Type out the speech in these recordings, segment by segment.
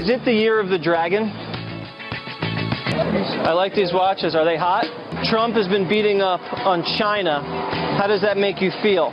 Is it the year of the dragon? I like these watches. Are they hot? Trump has been beating up on China. How does that make you feel?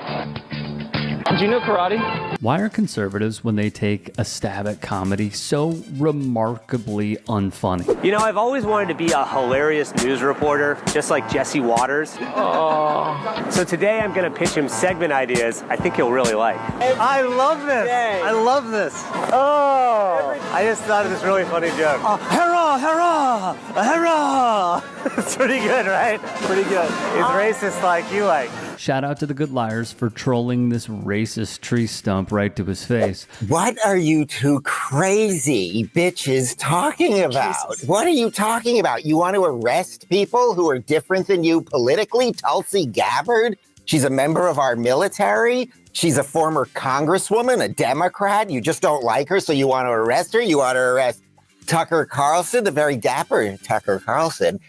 Do you know karate? Why are conservatives, when they take a stab at comedy, so remarkably unfunny? You know, I've always wanted to be a hilarious news reporter, just like Jesse Waters. Oh. So today I'm going to pitch him segment ideas I think he'll really like. I love this. I love this. Oh. I just thought of this really funny joke. Hurrah, hurrah, hurrah. It's pretty good, right? Pretty good. It's racist like you like. Shout out to the Good Liars for trolling this racist tree stump right to his face. What are you two crazy bitches talking about? Jesus. What are you talking about? You want to arrest people who are different than you politically? Tulsi Gabbard? She's a member of our military. She's a former congresswoman, a Democrat. You just don't like her, so you want to arrest her? You want to arrest Tucker Carlson, the very dapper Tucker Carlson.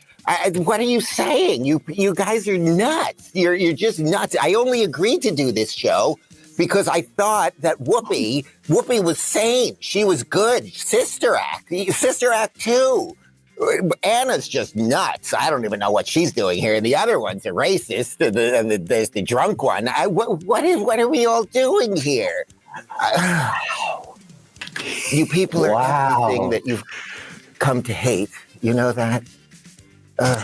What are you saying? You guys are nuts. You're just nuts. I only agreed to do this show because I thought that Whoopi was sane. She was good. Sister Act 2. Anna's just nuts. I don't even know what she's doing here. The other ones are racist. There's the drunk one. What are we all doing here? You people are everything that you've come to hate. You know that? The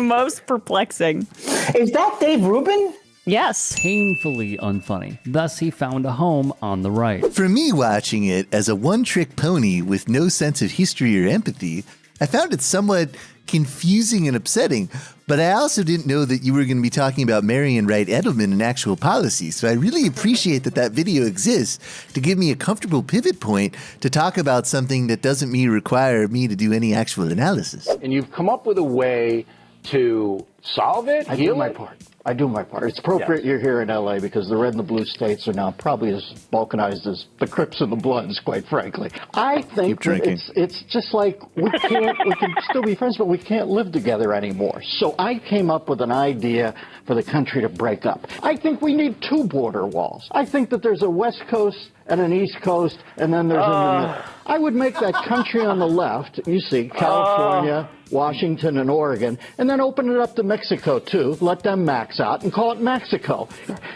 most perplexing. Is that Dave Rubin? Yes. Painfully unfunny. Thus, he found a home on the right. For me, watching it as a one-trick pony with no sense of history or empathy, I found it somewhat confusing and upsetting, but I also didn't know that you were going to be talking about Marian Wright Edelman and actual policy, so I really appreciate that video exists to give me a comfortable pivot point to talk about something that doesn't require me to do any actual analysis. And you've come up with a way to solve it, I do my part. It's appropriate you're here in L.A. because the red and the blue states are now probably as balkanized as the Crips and the Bloods, quite frankly. I think it's just like we can still be friends, but we can't live together anymore. So I came up with an idea for the country to break up. I think we need 2 border walls. I think that there's a West Coast and an East Coast, and then there's in the middle. I would make that country on the left, you see, California, Washington, and Oregon, and then open it up to Mexico, too. Let them max out and call it Mexico.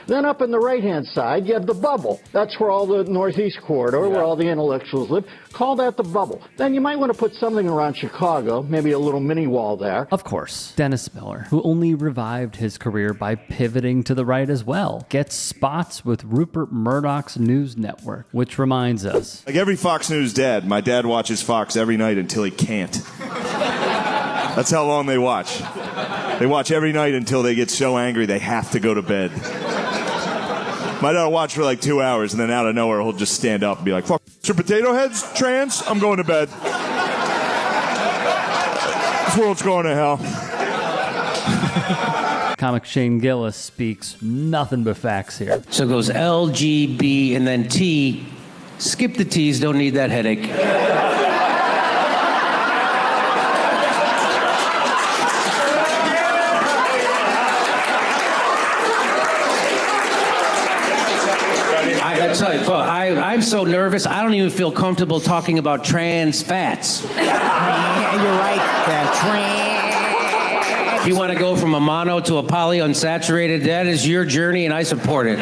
Then up in the right-hand side, you have the bubble. That's where all the Northeast corridor, where all the intellectuals live. Call that the bubble. Then you might want to put something around Chicago, maybe a little mini wall there. Of course, Dennis Miller, who only revived his career by pivoting to the right as well, gets spots with Rupert Murdoch's news network, which reminds us. Like every Fox News dad, my dad watches Fox every night until he can't. That's how long they watch. They watch every night until they get so angry they have to go to bed. My dad will watch for like 2 hours, and then out of nowhere, he'll just stand up and be like, "Fuck, your potato heads, trans, I'm going to bed. This world's going to hell." Comic Shane Gillis speaks nothing but facts here. So it goes L, G, B, and then T. Skip the T's, don't need that headache. I tell you, I'm so nervous, I don't even feel comfortable talking about trans fats. Yeah, you're right. Trans. If you want to go from a mono to a polyunsaturated, that is your journey, and I support it.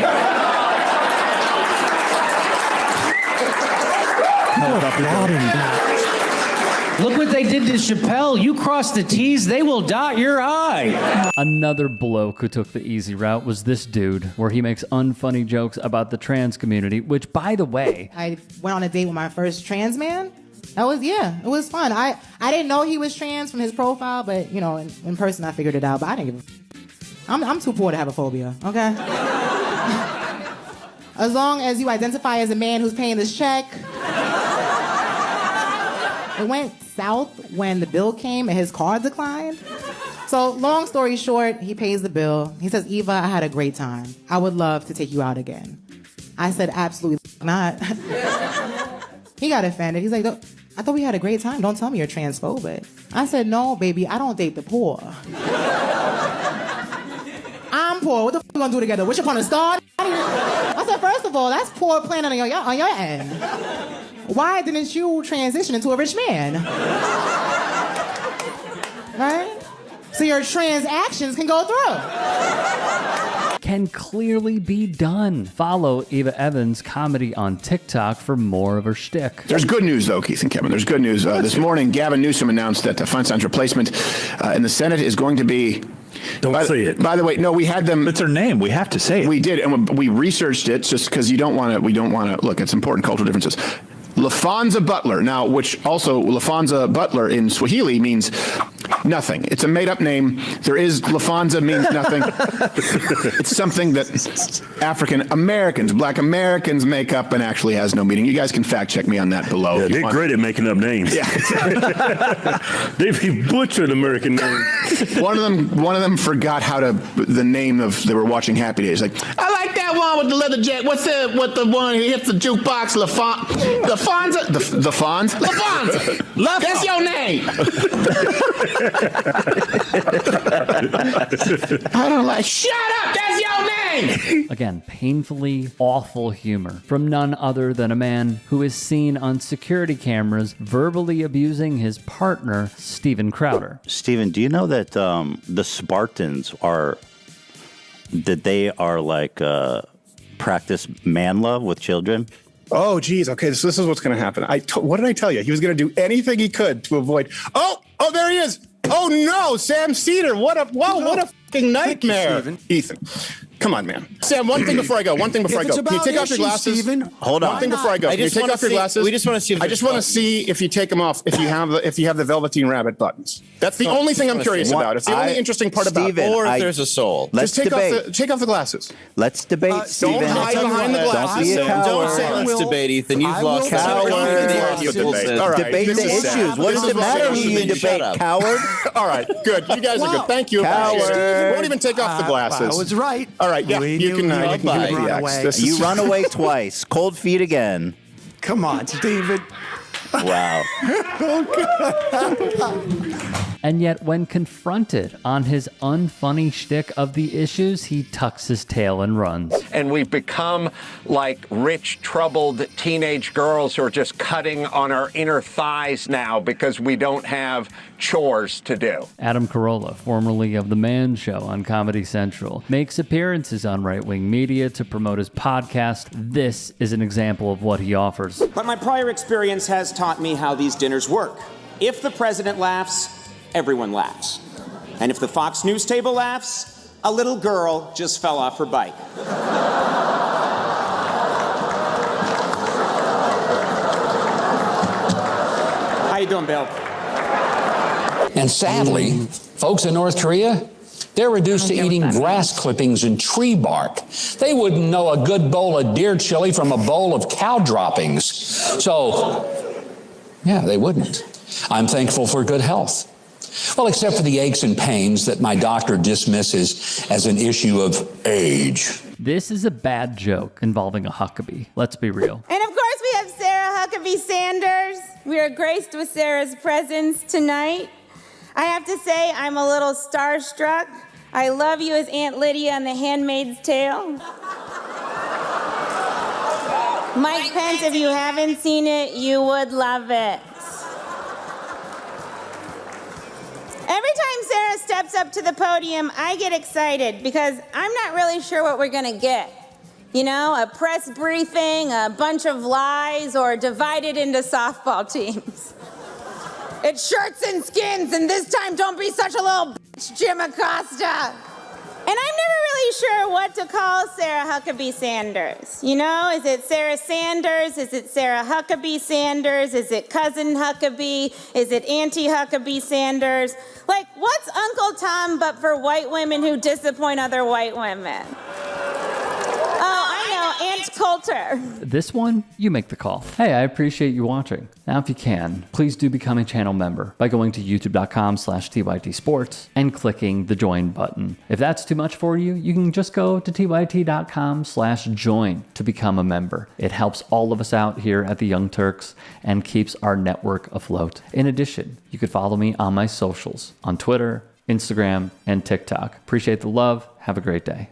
Look what they did to Chappelle. You cross the T's, they will dot your I. Another bloke who took the easy route was this dude, where he makes unfunny jokes about the trans community, which, by the way... I went on a date with my first trans man. It was fun. I didn't know he was trans from his profile, but, you know, in person I figured it out, but I didn't give a... I'm too poor to have a phobia, okay? As long as you identify as a man who's paying this check... It went south when the bill came and his card declined. So long story short, he pays the bill. He says, "Eva, I had a great time. I would love to take you out again." I said, "Absolutely not." He got offended. He's like, "I thought we had a great time. Don't tell me you're transphobic." I said, "No, baby, I don't date the poor." I'm poor. What the f*** we gonna do together? Wish upon a star? I said, first of all, that's poor planning on your end. Why didn't you transition into a rich man? Right? So your transactions can go through. Can clearly be done. Follow Eva Evans' comedy on TikTok for more of her shtick. There's good news, though, Keith and Kevin. There's good news. This morning, Gavin Newsom announced that Feinstein's replacement in the Senate is going to be... Don't say it. By the way, no, we had them... It's her name. We have to say it. We did, and we researched it just because we don't want to... Look, it's important cultural differences. Lafonza Butler. Now, which also, Lafonza Butler in Swahili means nothing. It's a made-up name. Lafonza means nothing. It's something that African Americans, Black Americans make up and actually has no meaning. You guys can fact-check me on that below. Yeah, they're great at making up names. Yeah. They've butchered American names. One of them forgot the name of, they were watching Happy Days. Like, I like that one with the leather jacket. What's the one who hits the jukebox? Lafonza? The Fonz? Lafonza. That's your name. I don't like. Shut up! That's your name. Again, painfully awful humor from none other than a man who is seen on security cameras verbally abusing his partner, Steven Crowder. Steven, do you know that the Spartans are like practice man love with children? Oh, geez. Okay, so this is what's going to happen. What did I tell you? He was going to do anything he could to avoid. Oh, there he is. Oh no, Sam Cedar. What a fucking nightmare. Ethan, come on, man. Sam, one thing before I go. Can you take off your glasses? Steven? Hold on. One thing before I go. Can you take off your glasses? We just want to see. I just want to see if you take them off. If you have the Velveteen Rabbit buttons. That's the only thing I'm curious about. It's the only interesting part about it. Or if there's a soul. Let's just debate. Take off the glasses. Let's debate, Steven. Don't hide behind the glasses. Don't say let's debate, Ethan. You've lost. All right. Debate the issues. What does it matter who you debate, coward? All right, good. You guys are good. Thank you. Coward. Won't even take off the glasses. I was right. All right, yeah, you can run away. You run away twice. Cold feet again. Come on, Steven. Wow. And yet, when confronted on his unfunny shtick of the issues, he tucks his tail and runs. And we've become like rich, troubled teenage girls who are just cutting on our inner thighs now because we don't have chores to do. Adam Carolla, formerly of The Man Show on Comedy Central, makes appearances on right-wing media to promote his podcast. This is an example of what he offers. But my prior experience has taught me how these dinners work. If the president laughs, everyone laughs. And if the Fox News table laughs, a little girl just fell off her bike. How you doing, Bill? And sadly, folks in North Korea, they're reduced to eating grass clippings and tree bark. They wouldn't know a good bowl of deer chili from a bowl of cow droppings. So, yeah, they wouldn't. I'm thankful for good health. Well, except for the aches and pains that my doctor dismisses as an issue of age. This is a bad joke involving a Huckabee. Let's be real. And of course, we have Sarah Huckabee Sanders. We are graced with Sarah's presence tonight. I have to say, I'm a little starstruck. I love you as Aunt Lydia on The Handmaid's Tale. Mike Pence, if you haven't seen it, you would love it. Every time Sarah steps up to the podium, I get excited because I'm not really sure what we're gonna get. You know, a press briefing, a bunch of lies, or divided into softball teams. It's shirts and skins, and this time don't be such a little bitch, Jim Acosta. And I'm never really sure what to call Sarah Huckabee Sanders. You know, is it Sarah Sanders? Is it Sarah Huckabee Sanders? Is it Cousin Huckabee? Is it Auntie Huckabee Sanders? Like, what's Uncle Tom but for white women who disappoint other white women? Oh, I know, Aunt Coulter. This one, you make the call. Hey, I appreciate you watching. Now, if you can, please do become a channel member by going to youtube.com/TYT Sports and clicking the join button. If that's too much for you, you can just go to tyt.com/join to become a member. It helps all of us out here at the Young Turks and keeps our network afloat. In addition, you could follow me on my socials on Twitter, Instagram, and TikTok. Appreciate the love. Have a great day.